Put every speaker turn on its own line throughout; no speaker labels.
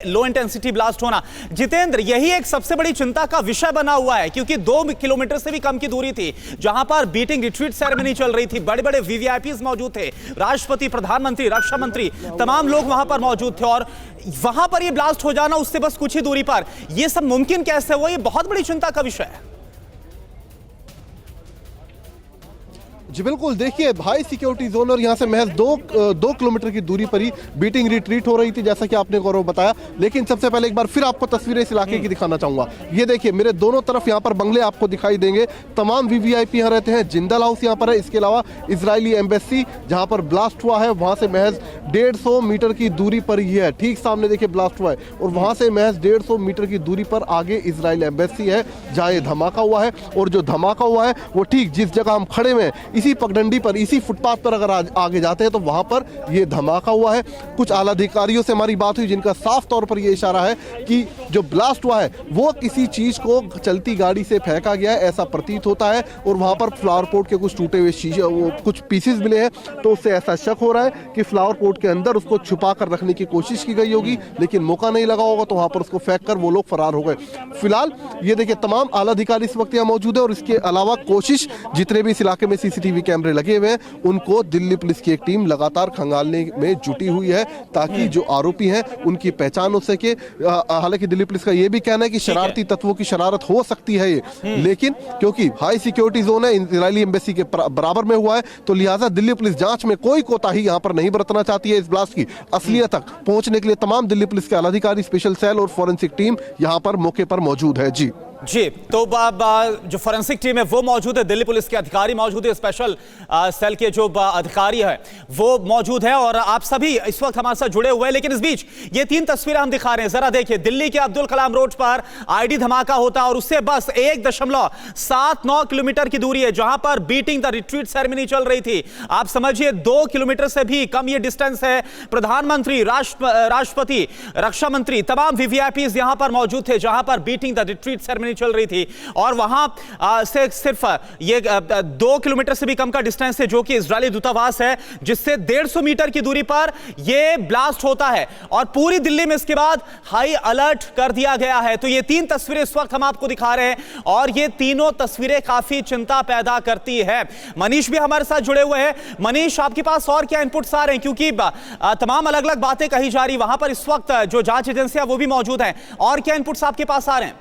Low intensity blast होना। जितेंद्र, यही एक सबसे बड़ी चिंता का विषय बना हुआ है क्योंकि 2 किलोमीटर से भी कम की दूरी थी जहां पर बीटिंग रिट्रीट सेरेमनी चल रही थी। बड़े बड़े वीवीआईपीज मौजूद थे, राष्ट्रपति, प्रधानमंत्री, रक्षा मंत्री, तमाम लोग वहां पर मौजूद थे और वहां पर यह ब्लास्ट हो जाना उससे बस कुछ ही दूरी पर, यह सब मुमकिन कैसे हुआ? यह बहुत बड़ी चिंता का विषय है।
जी बिल्कुल, देखिए हाई सिक्योरिटी जोन और यहाँ से महज दो किलोमीटर की दूरी पर ही बीटिंग रिट्रीट हो रही थी, जैसा कि आपने गौरव बताया। लेकिन सबसे पहले एक बार फिर आपको तस्वीरें इस इलाके की दिखाना चाहूंगा। ये देखिए, मेरे दोनों तरफ यहाँ पर बंगले आपको दिखाई देंगे। तमाम वीवीआईपी यहाँ रहते हैं। जिंदल हाउस यहाँ पर है। इसके अलावा इजरायली एम्बेसी जहाँ पर ब्लास्ट हुआ है वहाँ से महज 150 मीटर की दूरी पर ही है। ठीक सामने देखिए ब्लास्ट हुआ है और वहाँ से महज 150 मीटर की दूरी पर आगे इजरायल एम्बेसी है जहाँ ये धमाका हुआ है। और जो धमाका हुआ है वो ठीक जिस जगह हम खड़े हुए हैं, इसी पगडंडी पर, इसी फुटपाथ पर अगर आगे जाते हैं तो वहां पर यह धमाका हुआ है। कुछ आला अधिकारियों से हमारी बात हुई जिनका साफ तौर पर यह इशारा है कि जो ब्लास्ट हुआ है वो किसी चीज को चलती गाड़ी से फेंका गया है, ऐसा प्रतीत होता है। और वहां पर फ्लावर पोट के कुछ टूटे हुए शीशे, वो कुछ पीसेस मिले हैं, तो उससे ऐसा शक हो रहा है कि फ्लावर पोट के अंदर उसको छुपा कर रखने की कोशिश की गई होगी, लेकिन मौका नहीं लगा होगा तो वहां पर उसको फेंक कर वो लोग फरार हो गए। फिलहाल ये देखिए तमाम आला अधिकारी इस वक्त यहाँ मौजूद है और इसके अलावा कोशिश जितने भी इस इलाके में सीसीटीवी कैमरे लगे हुए हैं उनको दिल्ली पुलिस की एक टीम लगातार खंगालने में जुटी हुई है ताकि जो आरोपी हैं उनकी पहचान हो सके। हालांकि दिल्ली पुलिस का यह भी कहना है कि शरारती तत्वों की शरारत हो सकती है ये, लेकिन क्योंकि हाई सिक्योरिटी जोन है, इजरायली एम्बेसी के बराबर में हुआ है, तो लिहाजा दिल्ली पुलिस जांच में कोई कोताही यहां पर नहीं बरतना चाहती है। इस ब्लास्ट की असलियत तक पहुंचने के लिए तमाम दिल्ली पुलिस के आलाधिकारी, स्पेशल सेल और फोरेंसिक टीम यहां पर मौके पर मौजूद है। जी,
तो जो फोरेंसिक टीम है वो मौजूद है, दिल्ली पुलिस के अधिकारी मौजूद है, स्पेशल सेल के जो अधिकारी है वो मौजूद है और आप सभी इस वक्त हमारे साथ जुड़े हुए हैं। लेकिन इस बीच ये 3 तस्वीरें हम दिखा रहे हैं, जरा देखिए। दिल्ली के अब्दुल कलाम रोड पर आईडी धमाका होता है और उससे बस 1.79 किलोमीटर की दूरी है जहां पर बीटिंग द रिट्रीट सेरेमनी चल रही थी। आप समझिए 2 किलोमीटर से भी कम ये डिस्टेंस है। प्रधानमंत्री, राष्ट्रपति, रक्षा मंत्री, तमाम वीवीआईपीज यहां पर मौजूद थे जहां पर बीटिंग द रिट्रीट सेरेमनी चल रही थी और वहां से सिर्फ ये 2 किलोमीटर से भी कम का डिस्टेंस है जो कि इजरायली दूतावास है, जिससे 150 मीटर की दूरी पर यह ब्लास्ट होता है और पूरी दिल्ली में इसके बाद हाई अलर्ट कर दिया गया है। तो ये 3 तस्वीरें इस वक्त हम आपको दिखा रहे हैं और ये तीनों तस्वीरें काफी चिंता पैदा करती है। मनीष भी हमारे साथ जुड़े हुए हैं। मनीष, आपके पास और क्या इनपुट्स आ रहे हैं, क्योंकि तमाम अलग अलग बातें कही जा रही, वहां पर इस वक्त जो जांच एजेंसियां वो भी मौजूद हैं, और क्या इनपुट्स आपके पास आ रहे हैं?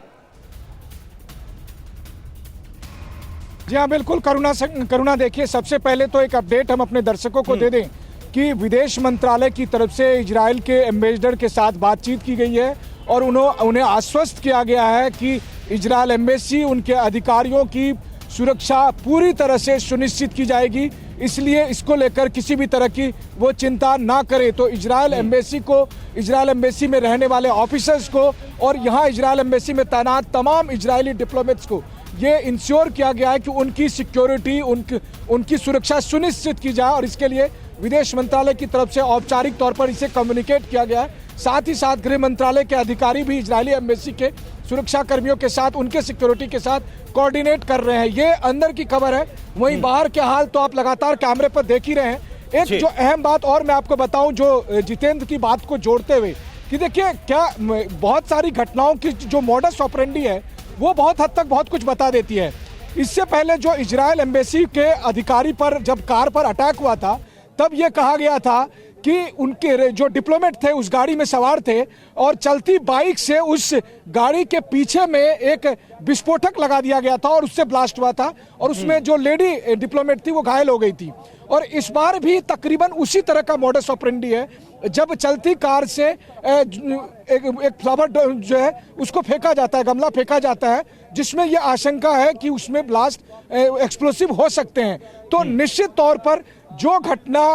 जी हाँ, बिल्कुल करुणा, देखिए सबसे पहले तो एक अपडेट हम अपने दर्शकों को दे दें कि विदेश मंत्रालय की तरफ से इजराइल के एम्बेसडर के साथ बातचीत की गई है और उन्हें आश्वस्त किया गया है कि इजरायल एम्बेसी, उनके अधिकारियों की सुरक्षा पूरी तरह से सुनिश्चित की जाएगी, इसलिए इसको लेकर किसी भी तरह की वो चिंता ना करे। तो इजरायल एम्बेसी में रहने वाले ऑफिसर्स को और यहाँ इजरायल एम्बेसी में तैनात तमाम इजरायली डिप्लोमेट्स को ये इंश्योर किया गया है कि उनकी सिक्योरिटी, उनकी सुरक्षा सुनिश्चित की जाए और इसके लिए विदेश मंत्रालय की तरफ से औपचारिक तौर पर इसे कम्युनिकेट किया गया है। साथ ही साथ गृह मंत्रालय के अधिकारी भी इजरायली एम्बेसी के सुरक्षा कर्मियों के साथ, उनके सिक्योरिटी के साथ कोऑर्डिनेट कर रहे हैं। ये अंदर की खबर है। वहीं बाहर के हाल तो आप लगातार कैमरे पर देख ही रहे हैं। एक जो अहम बात और मैं आपको बताऊं, जो जितेंद्र की बात को जोड़ते हुए, कि देखिए क्या बहुत सारी घटनाओं की जो मॉडस ऑपरेंडी है वो बहुत हद तक बहुत कुछ बता देती है। इससे पहले जो इजरायल एम्बेसी के अधिकारी पर जब कार पर अटैक हुआ था तब ये कहा गया था कि उनके जो डिप्लोमेट थे उस गाड़ी में सवार थे और चलती बाइक से उस गाड़ी के पीछे में एक विस्फोटक लगा दिया गया था और उससे ब्लास्ट हुआ था और उसमें जो लेडी डिप्लोमेट थी वो घायल हो गई थी। और इस बार भी तकरीबन उसी तरह का मॉडस ऑपरेंडी है, जब चलती कार से एक फ्लावर जो है उसको फेंका जाता है, गमला फेंका जाता है, जिसमें यह आशंका है कि उसमें ब्लास्ट एक्सप्लोसिव हो सकते हैं। तो निश्चित तौर पर जो घटना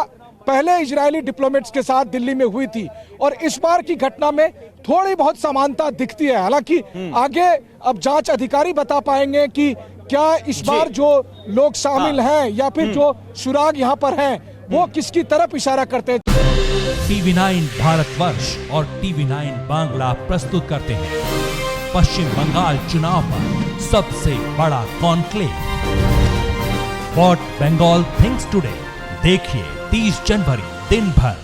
पहले इजरायली डिप्लोमेट्स के साथ दिल्ली में हुई थी और इस बार की घटना में थोड़ी बहुत समानता दिखती है। हालांकि आगे अब जांच अधिकारी बता पाएंगे कि क्या इस बार जो लोग शामिल हैं या फिर जो सुराग यहाँ पर हैं वो किसकी तरफ इशारा करते हैं।
TV9 भारतवर्ष और TV9 बांग्ला प्रस्तुत करते हैं पश्चिम बंगाल चुनाव पर सबसे बड़ा conclave, what Bengal thinks today. देखिए 30 जनवरी दिन भर